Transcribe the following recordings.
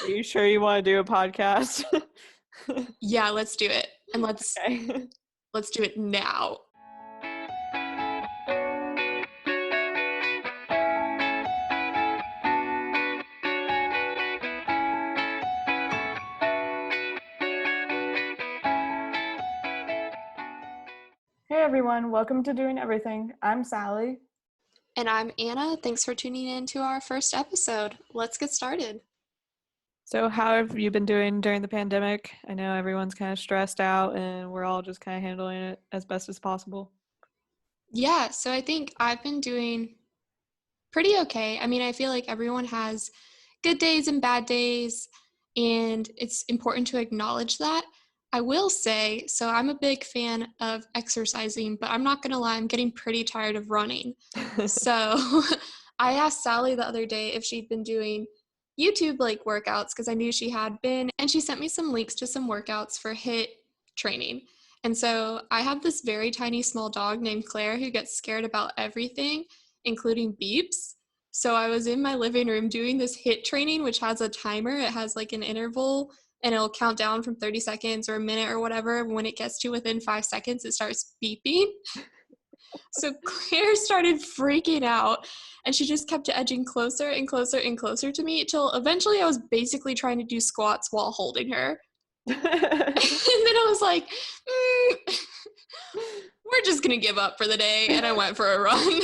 Are you sure you want to do a podcast? Yeah, let's do it. And let's Okay. do it now. Hey everyone, welcome to Doing Everything. I'm Sally. And I'm Anna. Thanks for tuning in to our first episode. Let's get started. So, how have you been doing during the pandemic? I know everyone's kind of stressed out and we're all just kind of handling it as best as possible. Yeah, so I think I've been doing pretty okay. I mean, I feel like everyone has good days and bad days, and it's important to acknowledge that. I will say, so I'm a big fan of exercising, but I'm not going to lie, I'm getting pretty tired of running. So I asked Sally the other day if she'd been doing YouTube workouts because I knew she had been, and she sent me some links to some workouts for HIIT training. And so I have this very tiny small dog named Claire who gets scared about everything, including beeps. So I was in my living room doing this HIIT training, which has a timer. It has an interval and it'll count down from 30 seconds or a minute or whatever. When it gets to within 5 seconds, it starts beeping. So Claire started freaking out and she just kept edging closer and closer and closer to me until eventually I was basically trying to do squats while holding her. And then I was like, we're just going to give up for the day. And I went for a run.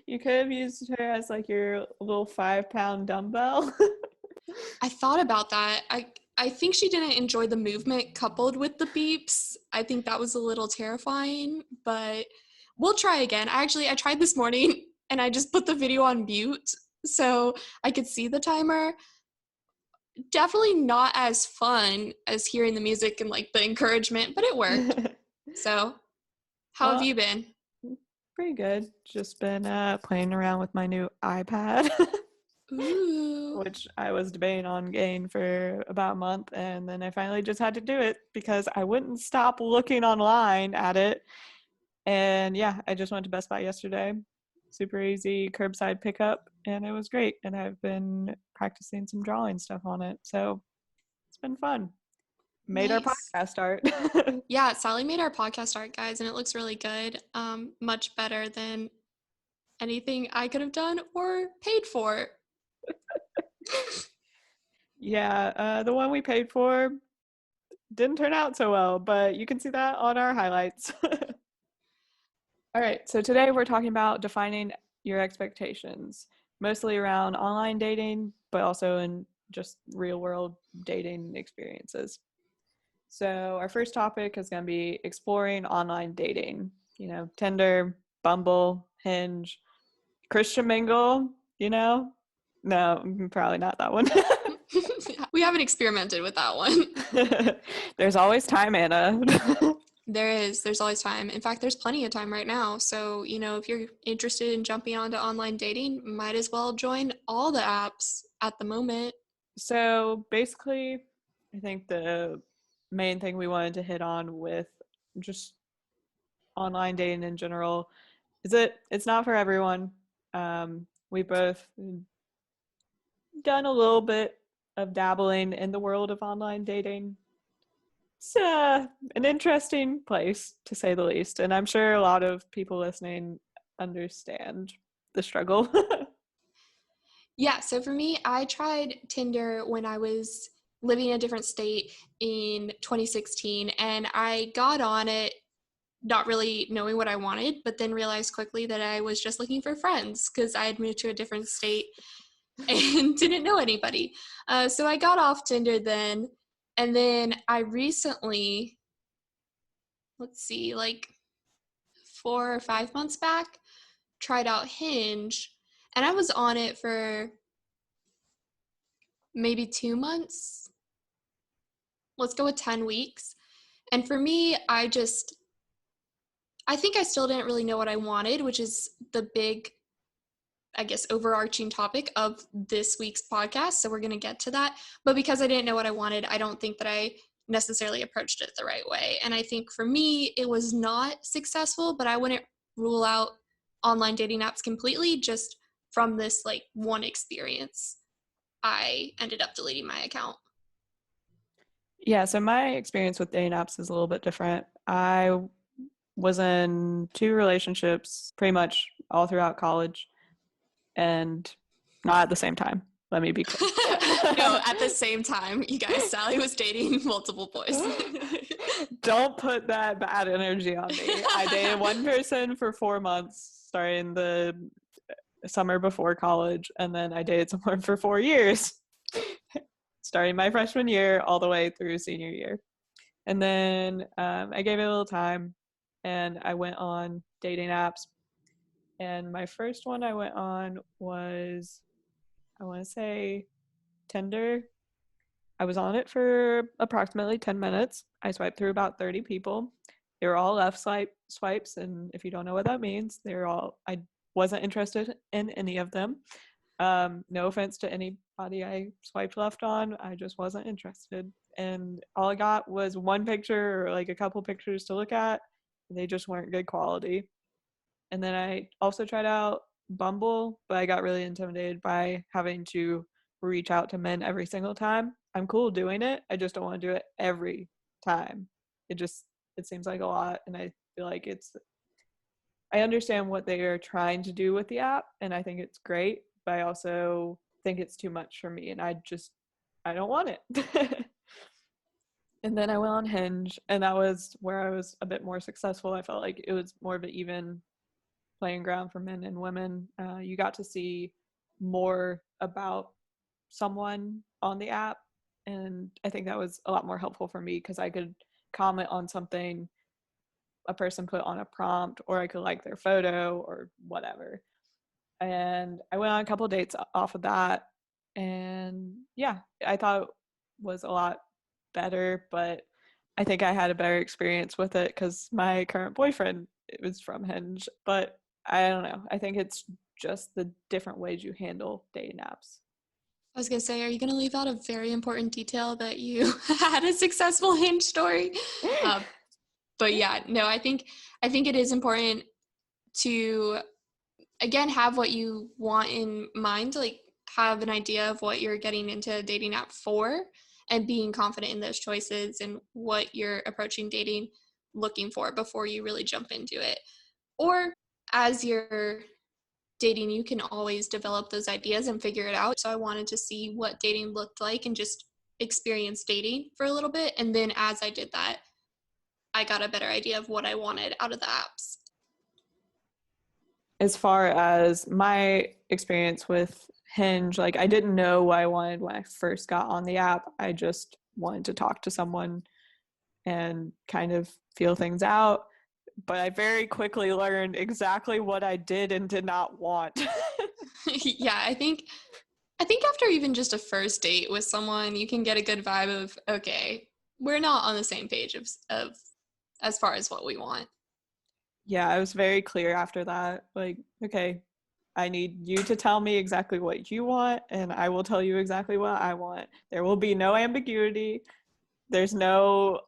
You could have used her as your little 5-pound dumbbell. I thought about that. I think she didn't enjoy the movement coupled with the beeps. I think that was a little terrifying, but we'll try again. I tried this morning and I just put the video on mute so I could see the timer. Definitely not as fun as hearing the music and the encouragement, but it worked. So, how have you been? Pretty good. Just been playing around with my new iPad. Ooh. Which I was debating on getting for about a month, and then I finally just had to do it because I wouldn't stop looking online at it. And yeah, I just went to Best Buy yesterday. Super easy curbside pickup, and it was great. And I've been practicing some drawing stuff on it, so it's been fun. Made Nice. our podcast art. Yeah, Sally made our podcast art, guys, and it looks really good. Much better than anything I could have done or paid for. Yeah, the one we paid for didn't turn out so well, but you can see that on our highlights. All right, so today we're talking about defining your expectations, mostly around online dating, but also in just real world dating experiences. So our first topic is going to be exploring online dating, Tinder, Bumble, Hinge, Christian Mingle, No, probably not that one. We haven't experimented with that one. There's always time, Anna. There's always time. In fact, there's plenty of time right now. So, if you're interested in jumping onto online dating, might as well join all the apps at the moment. So basically, I think the main thing we wanted to hit on with just online dating in general is it's not for everyone. We both done a little bit of dabbling in the world of online dating. It's an interesting place, to say the least, and I'm sure a lot of people listening understand the struggle. Yeah, so for me, I tried Tinder when I was living in a different state in 2016, and I got on it not really knowing what I wanted, but then realized quickly that I was just looking for friends because I had moved to a different state and didn't know anybody. So I got off Tinder then, and then I recently, 4 or 5 months back, tried out Hinge, and I was on it for maybe 2 months. Let's go with 10 weeks. And for me, I think I still didn't really know what I wanted, which is the big, I guess, overarching topic of this week's podcast. So we're going to get to that. But because I didn't know what I wanted, I don't think that I necessarily approached it the right way. And I think for me, it was not successful, but I wouldn't rule out online dating apps completely just from this one experience. I ended up deleting my account. Yeah, so my experience with dating apps is a little bit different. I was in two relationships pretty much all throughout college, and not at the same time. Let me be clear. No, at the same time, you guys, Sally was dating multiple boys. Don't put that bad energy on me. I dated one person for 4 months, starting the summer before college, and then I dated someone for 4 years, starting my freshman year all the way through senior year. And then I gave it a little time, and I went on dating apps. And my first one I went on was, I want to say, Tinder. I was on it for approximately 10 minutes. I swiped through about 30 people. They were all left swipes, and if you don't know what that means, I wasn't interested in any of them. No offense to anybody I swiped left on, I just wasn't interested. And all I got was one picture or like a couple pictures to look at. They just weren't good quality. And then I also tried out Bumble, but I got really intimidated by having to reach out to men every single time. I'm cool doing it. I just don't want to do it every time. It seems like a lot, and I feel like I understand what they are trying to do with the app, and I think it's great, but I also think it's too much for me, and I don't want it. And then I went on Hinge, and that was where I was a bit more successful. I felt like it was more of an even playing ground for men and women. You got to see more about someone on the app, and I think that was a lot more helpful for me because I could comment on something a person put on a prompt, or I could like their photo or whatever. And I went on a couple of dates off of that, and yeah, I thought it was a lot better, but I think I had a better experience with it because my current boyfriend, it was from Hinge. But I don't know, I think it's just the different ways you handle dating apps. I was gonna say, are you gonna leave out a very important detail that you had a successful Hinge story? Uh, but yeah, no, I think it is important to again have what you want in mind, like have an idea of what you're getting into a dating app for, and being confident in those choices and what you're approaching dating looking for before you really jump into it. Or as you're dating, you can always develop those ideas and figure it out. So I wanted to see what dating looked like and just experience dating for a little bit. And then as I did that, I got a better idea of what I wanted out of the apps. As far as my experience with Hinge, like I didn't know what I wanted when I first got on the app. I just wanted to talk to someone and kind of feel things out. But I very quickly learned exactly what I did and did not want. Yeah, I think after even just a first date with someone, you can get a good vibe of, okay, we're not on the same page of as far as what we want. Yeah, I was very clear after that. Like, okay, I need you to tell me exactly what you want, and I will tell you exactly what I want. There will be no ambiguity. There's no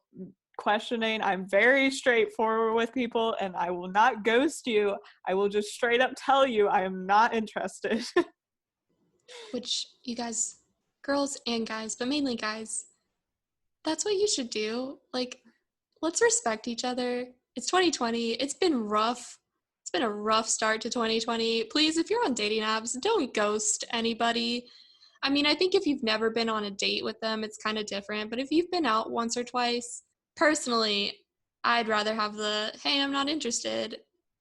questioning. I'm very straightforward with people, and I will not ghost you. I will just straight up tell you I am not interested. Which you guys, girls and guys, but mainly guys, that's what you should do. Like, let's respect each other. It's 2020. It's been rough. It's been a rough start to 2020. Please, if you're on dating apps, don't ghost anybody. I mean, I think if you've never been on a date with them, it's kind of different. But if you've been out once or twice, personally, I'd rather have the, hey, I'm not interested,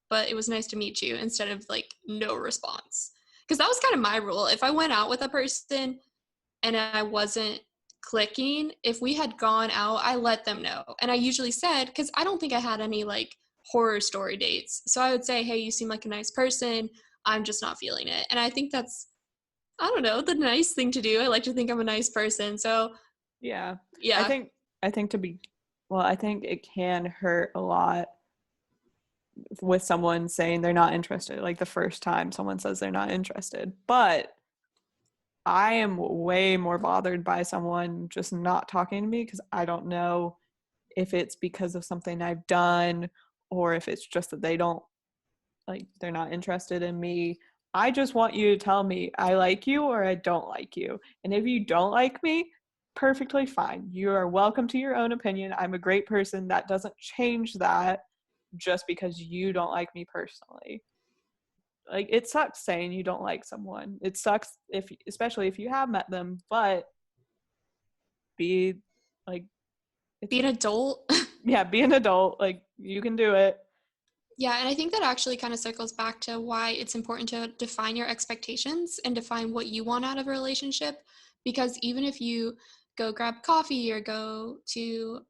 but it was nice to meet you, instead of like no response. Because that was kind of my rule. If I went out with a person and I wasn't clicking, if we had gone out, I let them know. And I usually said, because I don't think I had any like horror story dates. So I would say, hey, you seem like a nice person. I'm just not feeling it. And I think that's, I don't know, the nice thing to do. I like to think I'm a nice person. So Yeah. I yeah. think I think to be well, I think it can hurt a lot with someone saying they're not interested, like the first time someone says they're not interested. But I am way more bothered by someone just not talking to me because I don't know if it's because of something I've done or if it's just that they don't, like, they're not interested in me. I just want you to tell me I like you or I don't like you. And if you don't like me, perfectly fine. You are welcome to your own opinion. I'm a great person. That doesn't change that just because you don't like me personally. Like, it sucks saying you don't like someone. It sucks especially if you have met them, but be like, Be an adult. yeah, be an adult. Like, you can do it. Yeah, and I think that actually kind of circles back to why it's important to define your expectations and define what you want out of a relationship. Because even if you go grab coffee or go to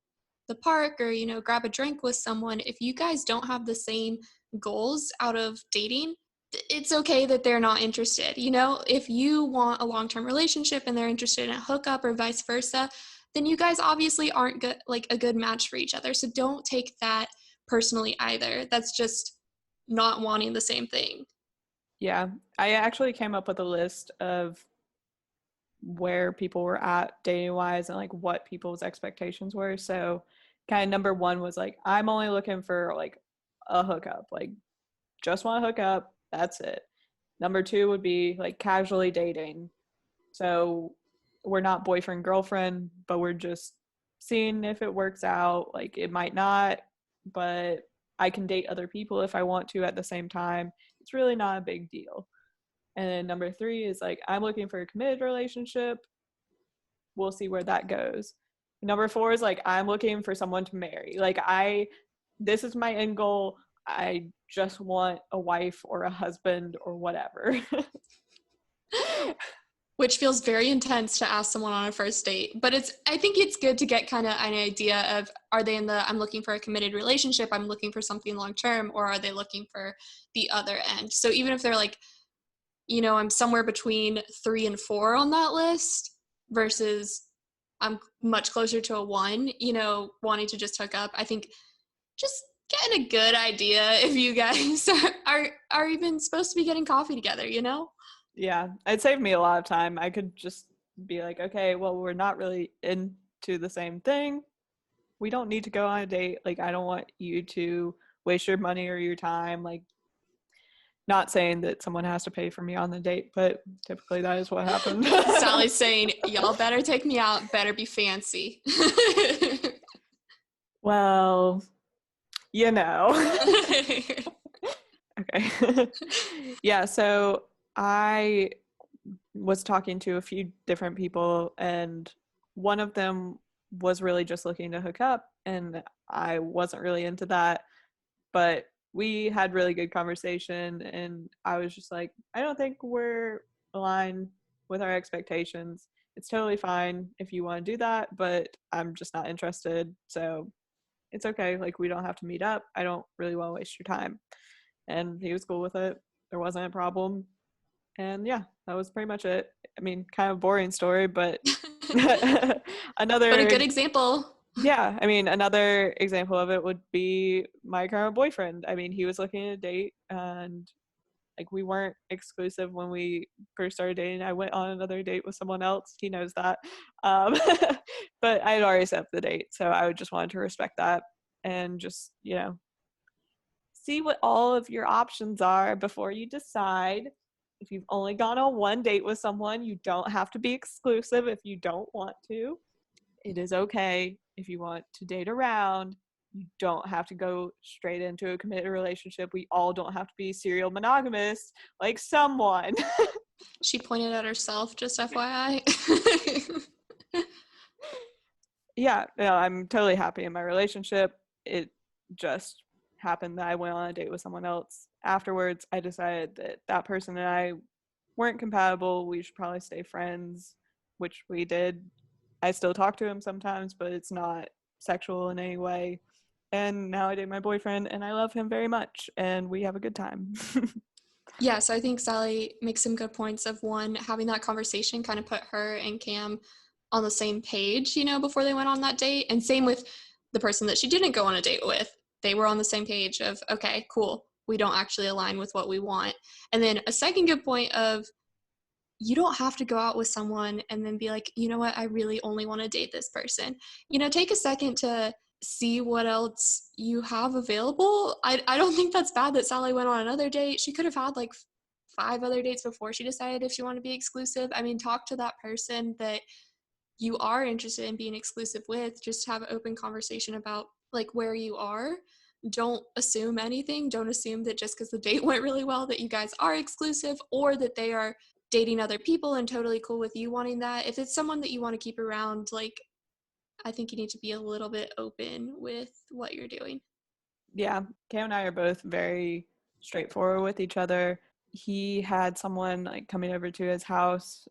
the park or, grab a drink with someone, if you guys don't have the same goals out of dating, it's okay that they're not interested. If you want a long-term relationship and they're interested in a hookup or vice versa, then you guys obviously aren't good, like a good match for each other. So don't take that personally either. That's just not wanting the same thing. Yeah, I actually came up with a list of where people were at dating wise and like what people's expectations were. So kind of number one was like, I'm only looking for like a hookup, like just want to hook up, that's it. Number two would be like casually dating. So we're not boyfriend girlfriend, but we're just seeing if it works out. Like, it might not, but I can date other people if I want to at the same time. It's really not a big deal. And then number three is like, I'm looking for a committed relationship. We'll see where that goes. Number four is like, I'm looking for someone to marry. Like, this is my end goal. I just want a wife or a husband or whatever. Which feels very intense to ask someone on a first date. But I think it's good to get kind of an idea of, are they in the, I'm looking for a committed relationship, I'm looking for something long term, or are they looking for the other end? So even if they're like, I'm somewhere between 3 and 4 on that list versus I'm much closer to a 1, wanting to just hook up, I think just getting a good idea if you guys are even supposed to be getting coffee together, Yeah, it saved me a lot of time. I could just be like, okay, well, we're not really into the same thing. We don't need to go on a date. Like, I don't want you to waste your money or your time. Like, not saying that someone has to pay for me on the date, but typically that is what happened. Sally's saying, y'all better take me out, better be fancy. Well, Okay. Yeah, so I was talking to a few different people, and one of them was really just looking to hook up, and I wasn't really into that, but we had really good conversation, and I was just like, I don't think we're aligned with our expectations. It's totally fine if you want to do that, but I'm just not interested. So it's okay. Like, we don't have to meet up. I don't really want to waste your time. And he was cool with it. There wasn't a problem. And yeah, that was pretty much it. I mean, kind of boring story, but another. But a good example. Yeah, I mean, another example of it would be my current boyfriend. I mean, he was looking at a date, and like, we weren't exclusive when we first started dating. I went on another date with someone else. He knows that. Um, but I had already set up the date, so I would just wanted to respect that and just, see what all of your options are before you decide. If you've only gone on one date with someone, you don't have to be exclusive if you don't want to. It is okay if you want to date around. You don't have to go straight into a committed relationship. We all don't have to be serial monogamous like someone. She pointed at herself, just FYI. Yeah, no, I'm totally happy in my relationship. It just happened that I went on a date with someone else. Afterwards, I decided that that person and I weren't compatible. We should probably stay friends, which we did. I still talk to him sometimes, but it's not sexual in any way. And now I date my boyfriend, and I love him very much, and we have a good time. Yeah, so I think Sally makes some good points of, one, having that conversation kind of put her and Cam on the same page, before they went on that date. And same with the person that she didn't go on a date with. They were on the same page of, okay, cool, we don't actually align with what we want. And then a second good point of, you don't have to go out with someone and then be like, you know what, I really only want to date this person. Take a second to see what else you have available. I don't think that's bad that Sally went on another date. She could have had like 5 other dates before she decided if she wanted to be exclusive. I mean, talk to that person that you are interested in being exclusive with. Just have an open conversation about like where you are. Don't assume anything. Don't assume that just because the date went really well that you guys are exclusive, or that they are dating other people and totally cool with you wanting that. If it's someone that you want to keep around, like, I think you need to be a little bit open with what you're doing. Yeah, Cam and I are both very straightforward with each other. He had someone like coming over to his house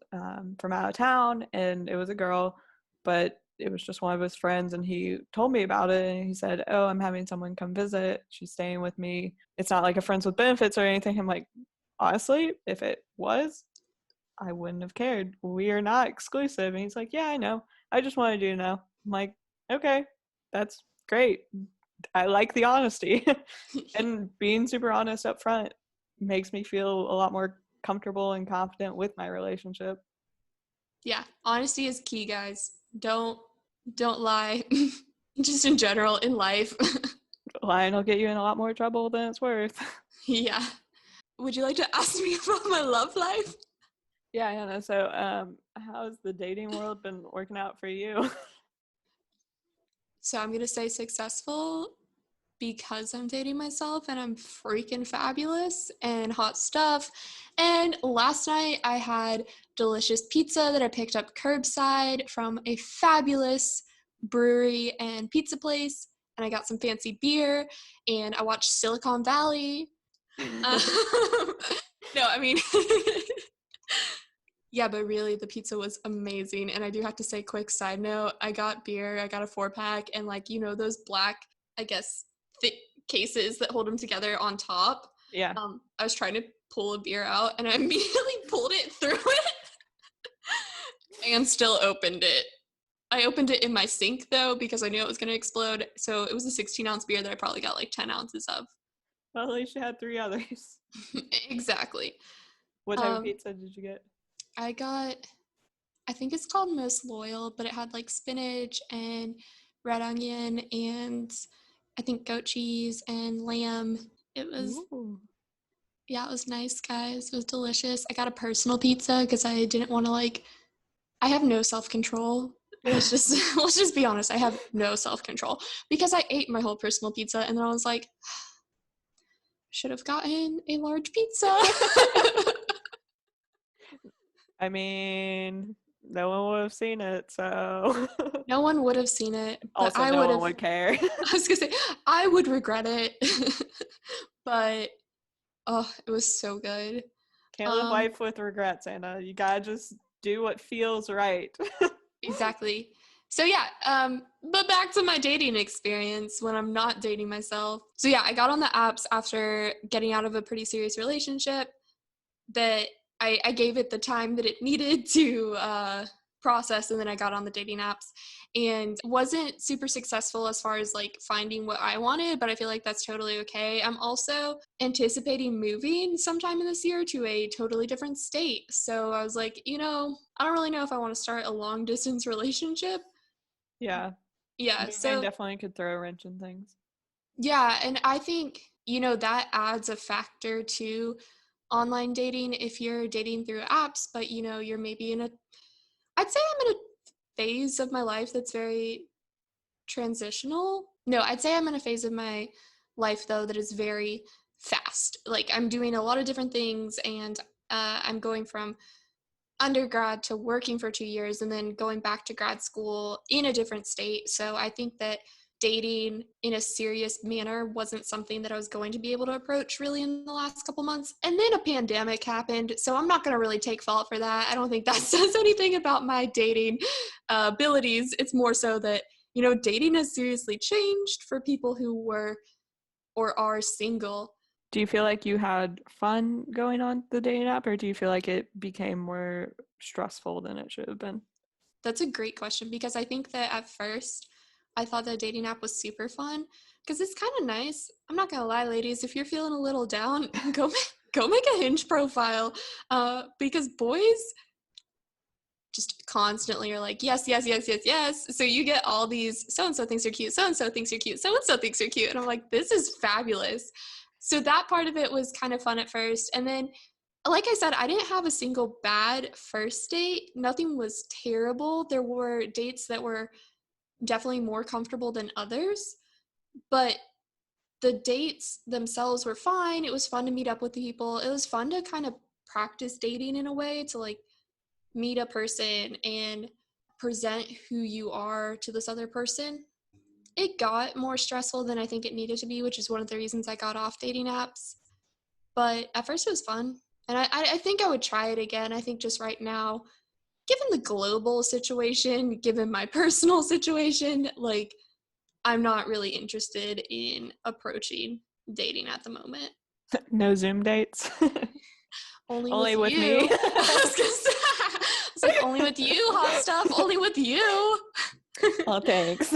from out of town, and it was a girl, but it was just one of his friends, and he told me about it, and he said, oh, I'm having someone come visit. She's staying with me. It's not like a friends with benefits or anything. I'm like, honestly, if it was, I wouldn't have cared. We are not exclusive. And he's like, yeah, I know. I just wanted you to know. I'm like, okay, that's great. I like the honesty. And being super honest up front makes me feel a lot more comfortable and confident with my relationship. Yeah, honesty is key, guys. Don't lie. Just in general in life. Lying will get you in a lot more trouble than it's worth. Yeah. Would you like to ask me about my love life? Yeah, Hannah. So, how's the dating world been working out for you? So I'm going to say successful because I'm dating myself and I'm freaking fabulous and hot stuff. And last night I had delicious pizza that I picked up curbside from a fabulous brewery and pizza place. And I got some fancy beer and I watched Silicon Valley. No, I mean, yeah, but really the pizza was amazing. And I do have to say, quick side note, I got beer, I got a 4-pack, and like, you know, those black, I guess, thick cases that hold them together on top. Yeah. I was trying to pull a beer out and I immediately pulled it through it and still opened it. I opened it in my sink though because I knew it was going to explode. So it was a 16-ounce beer that I probably got like 10 ounces of. Well, at least you had 3 others. Exactly. What type of pizza did you get? I got, I think it's called Most Loyal, but it had like spinach and red onion and I think goat cheese and lamb. It was, Ooh. yeah, it was nice, guys. It was delicious. I got a personal pizza because I didn't want to like, I have no self-control. Let's just be honest. I have no self-control because I ate my whole personal pizza and then I was like, should have gotten a large pizza. I mean, no one would have seen it, so. No one would have seen it, but Also, I no would one have. would care. I was gonna say I would regret it, but oh, it was so good. Can't live life with regrets, Anna. You gotta just do what feels right. Exactly. So yeah, but back to my dating experience when I'm not dating myself. So yeah, I got on the apps after getting out of a pretty serious relationship that I gave it the time that it needed to process, and then I got on the dating apps and wasn't super successful as far as like finding what I wanted, but I feel like that's totally okay. I'm also anticipating moving sometime in this year to a totally different state. So I was like, you know, I don't really know if I want to start a long distance relationship. Yeah. Yeah, Moving so definitely could throw a wrench in things. yeah, and I think, you know, that adds a factor to online dating if you're dating through apps, but you know, you're maybe in a, I'd say I'm in a phase of my life that's very transitional. No, I'd say I'm in a phase of my life though that is very fast. Like I'm doing a lot of different things and I'm going from undergrad to working for 2 years and then going back to grad school in a different state. So I think that dating in a serious manner wasn't something that I was going to be able to approach really in the last couple months. And then a pandemic happened. So I'm not going to really take fault for that. I don't think that says anything about my dating abilities. It's more so that, you know, dating has seriously changed for people who were or are single. Do you feel like you had fun going on the dating app, or do you feel like it became more stressful than it should have been? That's a great question because I think that at first I thought the dating app was super fun because it's kind of nice. I'm not gonna lie, ladies, if you're feeling a little down, go make a Hinge profile because boys just constantly are like, yes, yes, yes, yes, yes. So you get all these, so-and-so thinks you're cute, so-and-so thinks you're cute, so-and-so thinks you're cute. And I'm like, this is fabulous. So that part of it was kind of fun at first. And then Like I said, I didn't have a single bad first date. Nothing was terrible. There were dates that were definitely more comfortable than others, but the dates themselves were fine. It was fun to meet up with people. It was fun to kind of practice dating in a way, to like meet a person and present who you are to this other person. It got more stressful than I think it needed to be, which is one of the reasons I got off dating apps. But at first it was fun. And I think I would try it again. I think just right now, given the global situation, given my personal situation, like, I'm not really interested in approaching dating at the moment. No Zoom dates. Only Only with with you. me. I was gonna say, I was like, only with you, hot stuff. Only with you. Oh, thanks.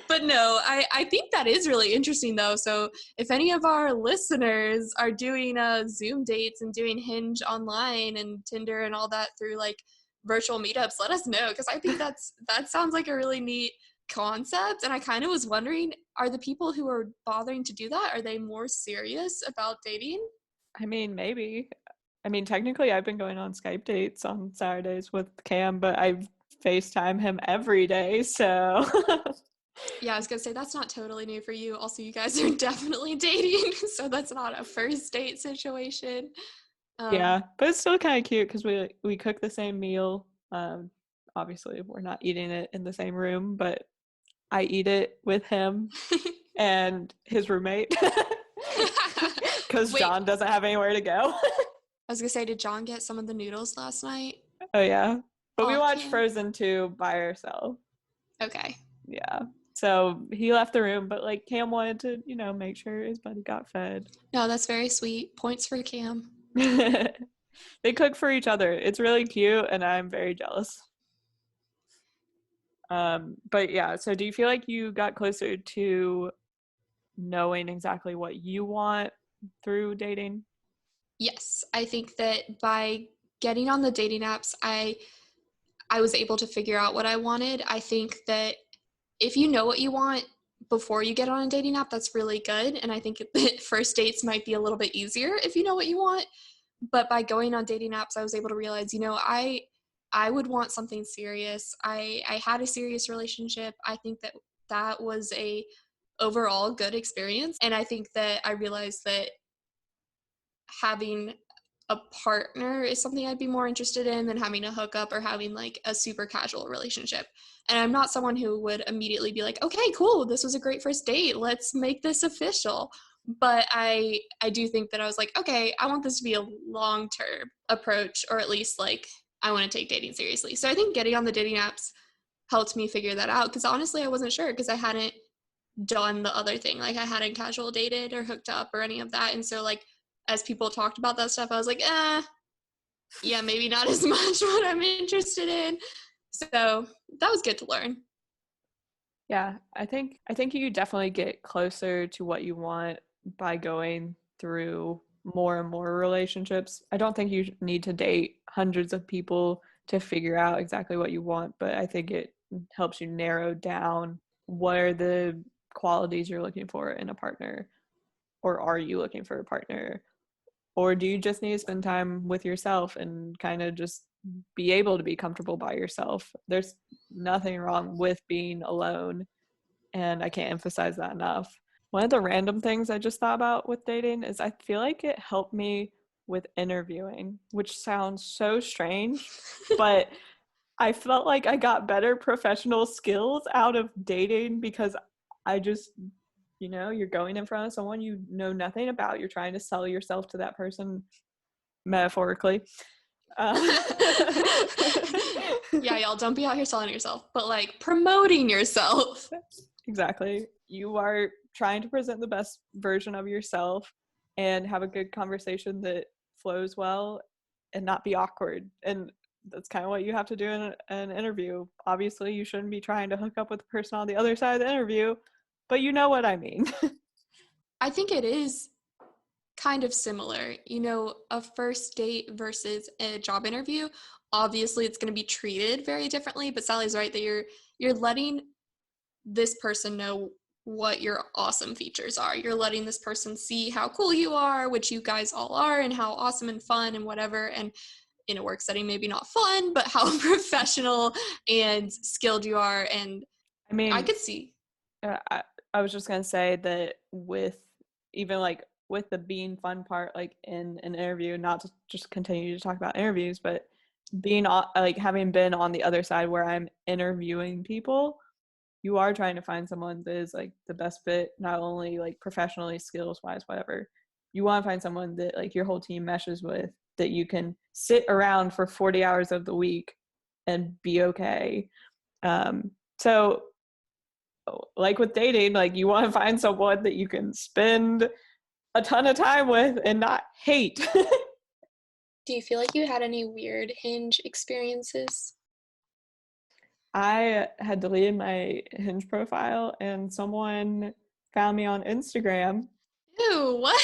But no, I think that is really interesting though. So if any of our listeners are doing Zoom dates and doing Hinge online and Tinder and all that through like virtual meetups, let us know, because I think that sounds like a really neat concept. And I kind of was wondering, are the people who are bothering to do that, are they more serious about dating? I mean, maybe. I mean, technically, I've been going on Skype dates on Saturdays with Cam, but I FaceTime him every day, so. Yeah, I was gonna say that's not totally new for you. Also, you guys are definitely dating, so that's not a first date situation. Yeah, but it's still kind of cute because we cook the same meal. Obviously, we're not eating it in the same room, but I eat it with him and his roommate because Wait, John doesn't have anywhere to go. I was gonna say, did John get some of the noodles last night? Oh yeah, but we Oh, watched Cam. Frozen 2 by ourselves. Okay. Yeah, so he left the room, but like Cam wanted to, make sure his buddy got fed. No, that's very sweet. Points for Cam. They cook for each other. It's really cute, and I'm very jealous. But yeah, so do you feel like you got closer to knowing exactly what you want through dating? Yes, I think that by getting on the dating apps, I was able to figure out what I wanted. I think that if you know what you want before you get on a dating app, that's really good. And I think that first dates might be a little bit easier if you know what you want. But by going on dating apps, I was able to realize, I would want something serious. I had a serious relationship. I think that that was a overall good experience. And I think that I realized that having a partner is something I'd be more interested in than having a hookup or having like a super casual relationship. And I'm not someone who would immediately be like, okay, cool, this was a great first date, let's make this official. But I do think that I was like, okay, I want this to be a long-term approach, or at least like I want to take dating seriously. So I think getting on the dating apps helped me figure that out, because honestly I wasn't sure, because I hadn't done the other thing. Like I hadn't casual dated or hooked up or any of that. And so like as people talked about that stuff, I was like, yeah, maybe not as much what I'm interested in. So that was good to learn. Yeah, I think you definitely get closer to what you want by going through more and more relationships. I don't think you need to date hundreds of people to figure out exactly what you want, but I think it helps you narrow down what are the qualities you're looking for in a partner, or are you looking for a partner? Or do you just need to spend time with yourself and kind of just be able to be comfortable by yourself? There's nothing wrong with being alone, and I can't emphasize that enough. One of the random things I just thought about with dating is I feel like it helped me with interviewing, which sounds so strange, but I felt like I got better professional skills out of dating because I just, you're going in front of someone you know nothing about. You're trying to sell yourself to that person, metaphorically. Yeah, y'all, don't be out here selling yourself, but like promoting yourself. Exactly. You are trying to present the best version of yourself and have a good conversation that flows well and not be awkward. And that's kind of what you have to do in an interview. Obviously, you shouldn't be trying to hook up with the person on the other side of the interview, but you know what I mean. I think it is kind of similar. A first date versus a job interview, obviously it's going to be treated very differently, but Sally's right that you're letting this person know what your awesome features are. You're letting this person see how cool you are, which you guys all are, and how awesome and fun and whatever. And in a work setting, maybe not fun, but how professional and skilled you are. And I I mean, could see. I was just gonna say that with even like with the being fun part, like in an interview, not to just continue to talk about interviews, but being on, like having been on the other side where I'm interviewing people, you are trying to find someone that is like the best fit, not only like professionally, skills wise, whatever. You want to find someone that like your whole team meshes with, that you can sit around for 40 hours of the week and be okay. So like with dating, like you want to find someone that you can spend a ton of time with and not hate. Do you feel like you had any weird Hinge experiences? I had deleted my Hinge profile and someone found me on Instagram Ew, and what?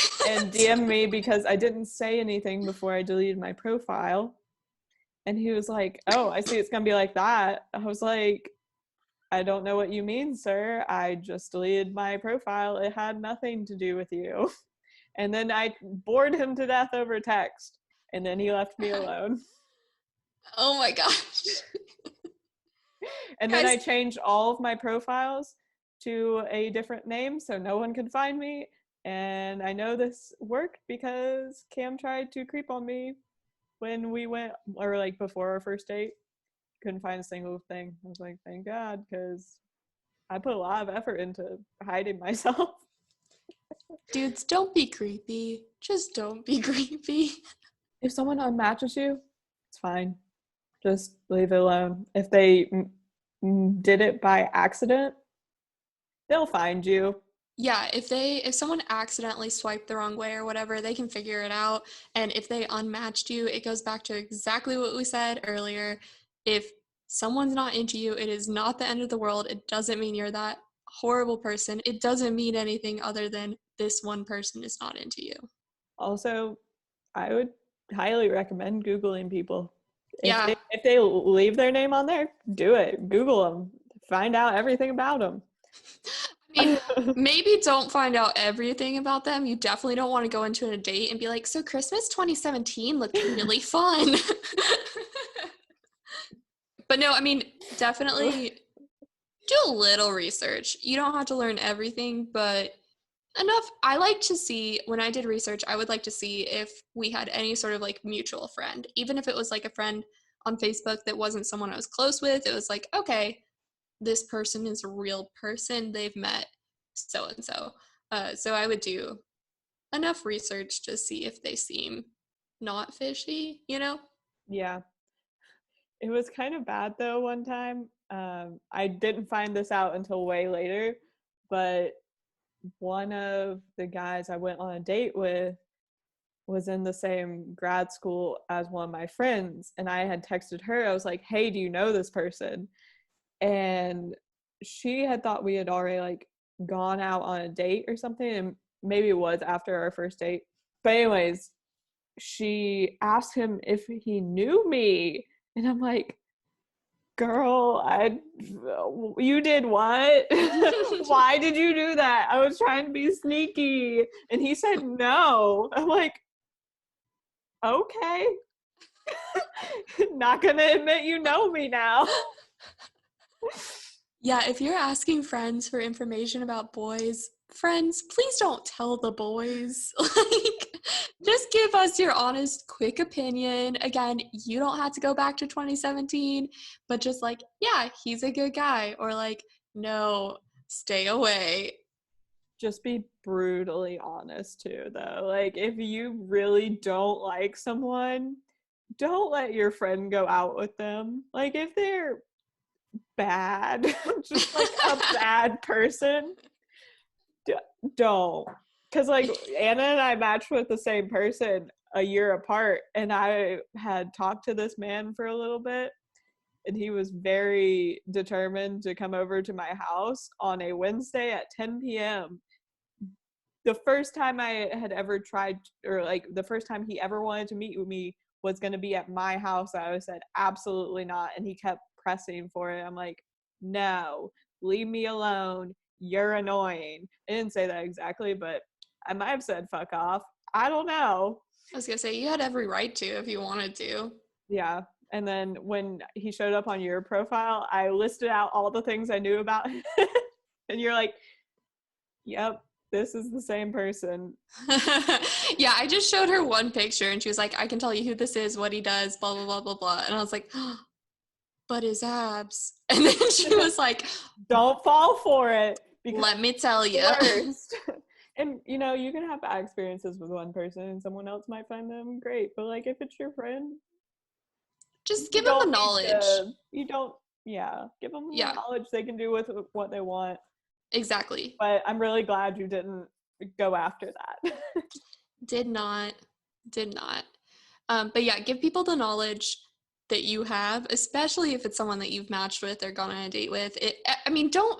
DM'd me because I didn't say anything before I deleted my profile. And he was like, "Oh, I see it's going to be like that." I was like, "I don't know what you mean, sir. I just deleted my profile. It had nothing to do with you." And then I bored him to death over text. And then he left me alone. Oh my gosh. And then I Guys, changed all of my profiles to a different name so no one could find me. And I know this worked because Cam tried to creep on me when we went, or like before our first date. Couldn't find a single thing. I was like, thank God, because I put a lot of effort into hiding myself. dudes, don't be creepy. Just don't be creepy. If someone unmatches you, it's fine. Just leave it alone. If they did it by accident, they'll find you. Yeah, if someone accidentally swiped the wrong way or whatever, they can figure it out. And if they unmatched you, it goes back to exactly what we said earlier. If someone's not into you, it is not the end of the world. It doesn't mean you're that horrible person. It doesn't mean anything other than this one person is not into you. Also, I would highly recommend Googling people. Yeah. If they leave their name on there, do it. Google them. Find out everything about them. I mean, maybe don't find out everything about them. You definitely don't want to go into a date and be like, so Christmas 2017 looked really fun. But no, I mean, definitely do a little research. You don't have to learn everything, but enough. I like to see, when I did research, I would like to see if we had any sort of like mutual friend, even if it was like a friend on Facebook that wasn't someone I was close with. It was like, okay, this person is a real person. They've met so and so. So I would do enough research to see if they seem not fishy, you know? Yeah. It was kind of bad though one time. I didn't find this out until way later, but one of the guys I went on a date with was in the same grad school as one of my friends. And I had texted her, I was like, "Hey, do you know this person?" And she had thought we had already like gone out on a date or something. And maybe it was after our first date. But, anyways, she asked him if he knew me. And I'm like, girl, you did what? Why did you do that? I was trying to be sneaky. And he said no. I'm like, okay. Not gonna admit you know me now. Yeah, if you're asking friends for information about boys, friends, please don't tell the boys. Like, just give us your honest, quick opinion. Again, you don't have to go back to 2017, but just like, yeah, he's a good guy, or like, no, stay away. Just be brutally honest too, though. Like, if you really don't like someone, don't let your friend go out with them. Like, if they're bad, just like a bad person, don't. Because, like, Anna and I matched with the same person a year apart, and I had talked to this man for a little bit, and he was very determined to come over to my house on a Wednesday at 10 p.m. The first time I had ever tried, or like the first time he ever wanted to meet with me was going to be at my house. I said, absolutely not. And he kept pressing for it. I'm like, no, leave me alone. you're annoying. I didn't say that exactly, but I might have said fuck off. I don't know. I was gonna say, you had every right to if you wanted to. Yeah. And then when he showed up on your profile, I listed out all the things I knew about him. And you're like, yep, this is the same person. Yeah, I just showed her one picture and she was like, I can tell you who this is, what he does, blah, blah, blah, blah, blah. And I was like, oh, but his abs. And then she was like, don't fall for it. Let me tell you. Worst. And you know, you can have bad experiences with one person and someone else might find them great. But like if it's your friend, just give them the knowledge. Give them Yeah. the knowledge they can do with what they want. Exactly. But I'm really glad you didn't go after that. Did not. But yeah, give people the knowledge that you have, especially if it's someone that you've matched with or gone on a date with. I mean, don't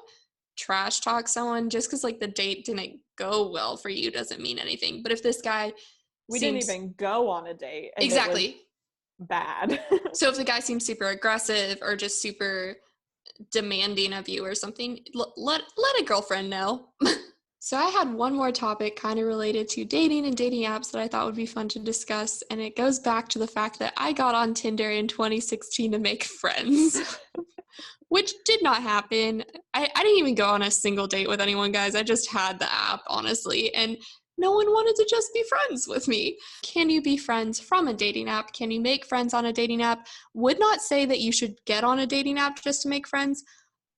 trash talk someone just because like the date didn't go well for you doesn't mean anything. But if this guy didn't even go on a date. And exactly. Bad. So if the guy seems super aggressive or just super demanding of you or something, let a girlfriend know. So I had one more topic kind of related to dating and dating apps that I thought would be fun to discuss, and it goes back to the fact that I got on Tinder in 2016 to make friends, which did not happen. I didn't even go on a single date with anyone, guys. I just had the app, honestly, and no one wanted to just be friends with me. Can you be friends from a dating app? Can you make friends on a dating app? Would not say that you should get on a dating app just to make friends,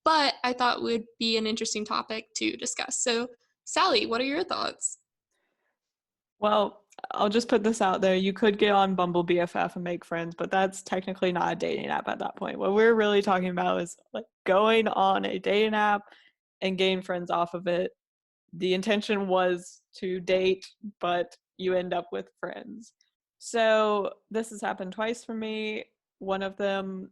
but I thought would be an interesting topic to discuss. So, Sally, what are your thoughts? Well, I'll just put this out there. You could get on Bumble BFF and make friends, but that's technically not a dating app at that point. What we're really talking about is like going on a dating app and gain friends off of it. The intention was to date, but you end up with friends. So this has happened twice for me. One of them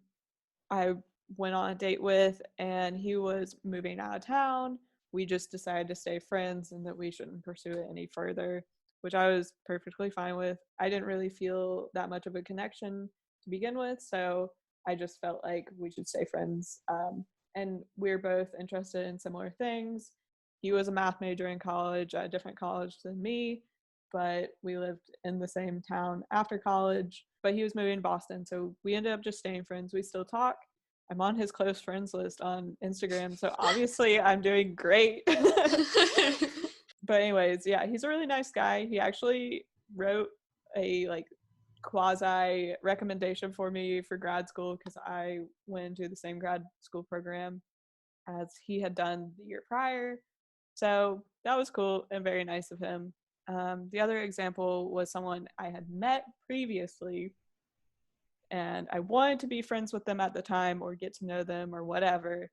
I went on a date with, and he was moving out of town. We just decided to stay friends and that we shouldn't pursue it any further, which I was perfectly fine with. I didn't really feel that much of a connection to begin with, so I just felt like we should stay friends. And we're both interested in similar things. He was a math major in college at a different college than me, but we lived in the same town after college. But he was moving to Boston, so we ended up just staying friends. We still talk. I'm on his close friends list on Instagram, so obviously I'm doing great. But anyways, yeah, he's a really nice guy. He actually wrote a like quasi recommendation for me for grad school because I went into the same grad school program as he had done the year prior. So that was cool and very nice of him. The other example was someone I had met previously, and I wanted to be friends with them at the time or get to know them or whatever.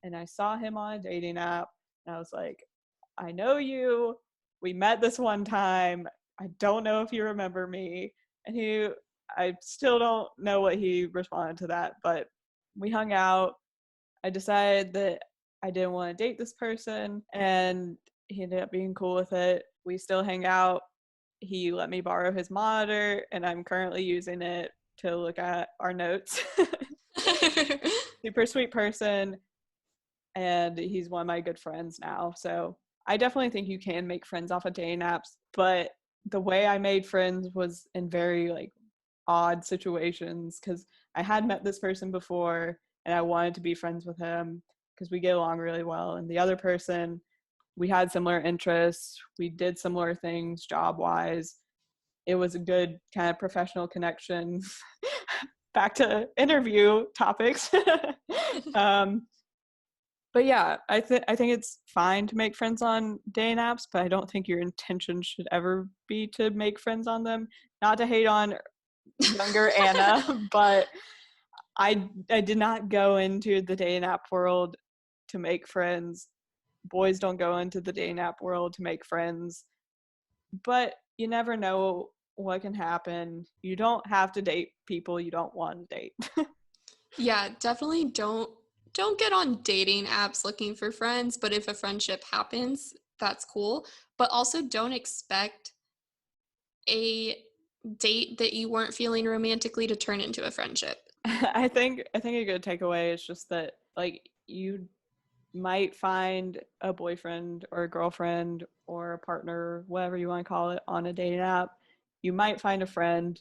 And I saw him on a dating app, and I was like, I know you. We met this one time. I don't know if you remember me. And I still don't know what he responded to that, but we hung out. I decided that I didn't want to date this person, and he ended up being cool with it. We still hang out. He let me borrow his monitor, and I'm currently using it to look at our notes. Super sweet person, and he's one of my good friends now. So I definitely think you can make friends off of dating apps, but the way I made friends was in very like odd situations because I had met this person before and I wanted to be friends with him because we get along really well. And the other person, we had similar interests. We did similar things job-wise. It was a good kind of professional connection. Back to interview topics. But yeah, I think it's fine to make friends on dating apps, but I don't think your intention should ever be to make friends on them. Not to hate on younger Anna, but I did not go into the dating app world to make friends. Boys don't go into the dating app world to make friends. But you never know what can happen. You don't have to date people you don't want to date. Yeah, definitely don't get on dating apps looking for friends, but if a friendship happens, that's cool. But also don't expect a date that you weren't feeling romantically to turn into a friendship. I think a good takeaway is just that like you might find a boyfriend or a girlfriend or a partner, whatever you want to call it, on a dating app. You might find a friend,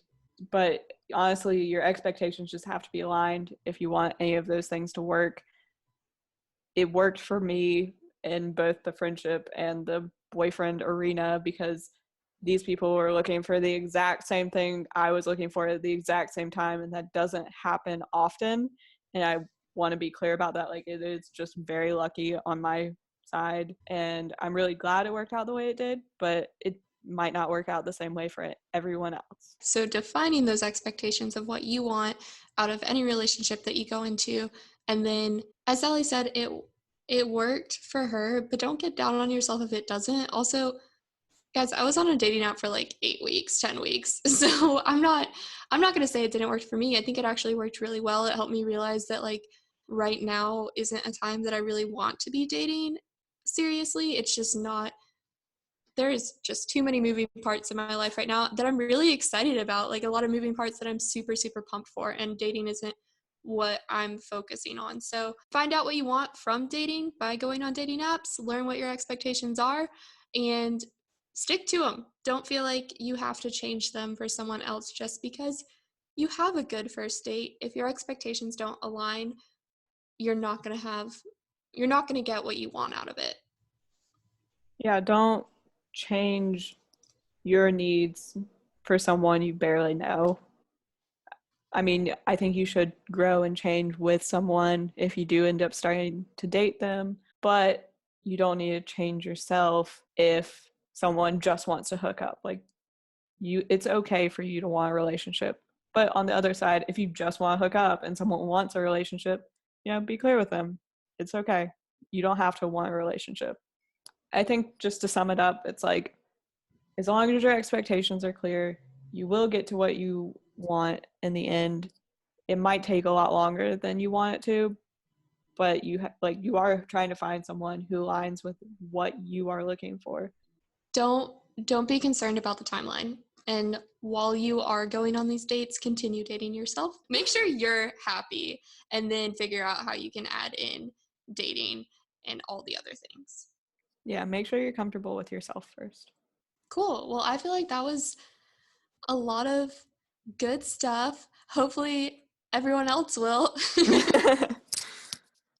but honestly, your expectations just have to be aligned if you want any of those things to work. It worked for me in both the friendship and the boyfriend arena because these people were looking for the exact same thing I was looking for at the exact same time, and that doesn't happen often. And I want to be clear about that. Like, it is just very lucky on my side, and I'm really glad it worked out the way it did, but it might not work out the same way for everyone else. So defining those expectations of what you want out of any relationship that you go into, and then as Sally said, it worked for her, but don't get down on yourself if it doesn't. Also, guys, I was on a dating app for like 8 weeks, 10 weeks. So I'm not going to say it didn't work for me. I think it actually worked really well. It helped me realize that like right now isn't a time that I really want to be dating seriously. It's just not, there's just too many moving parts in my life right now that I'm really excited about. Like a lot of moving parts that I'm super, super pumped for, and dating isn't what I'm focusing on. So find out what you want from dating by going on dating apps, learn what your expectations are, and stick to them. Don't feel like you have to change them for someone else just because you have a good first date. If your expectations don't align, you're not going to get what you want out of it. Yeah, don't change your needs for someone you barely know. I mean, I think you should grow and change with someone if you do end up starting to date them, but you don't need to change yourself if someone just wants to hook up. Like, it's okay for you to want a relationship. But on the other side, if you just want to hook up and someone wants a relationship, be clear with them. It's okay. You don't have to want a relationship. I think just to sum it up, it's like, as long as your expectations are clear, you will get to what you want in the end. It might take a lot longer than you want it to, but you are trying to find someone who aligns with what you are looking for. Don't be concerned about the timeline. And while you are going on these dates, continue dating yourself. Make sure you're happy, and then figure out how you can add in dating and all the other things. Yeah, make sure you're comfortable with yourself first. Cool. Well, I feel like that was a lot of good stuff. Hopefully everyone else will.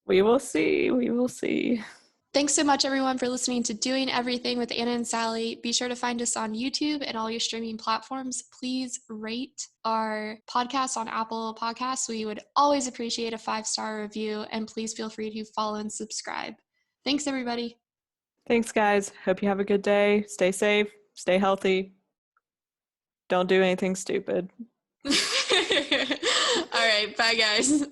We will see. We will see. Thanks so much, everyone, for listening to Doing Everything with Anna and Sally. Be sure to find us on YouTube and all your streaming platforms. Please rate our podcast on Apple Podcasts. We would always appreciate a 5-star review, and please feel free to follow and subscribe. Thanks, everybody. Thanks, guys. Hope you have a good day. Stay safe. Stay healthy. Don't do anything stupid. All right. Bye, guys.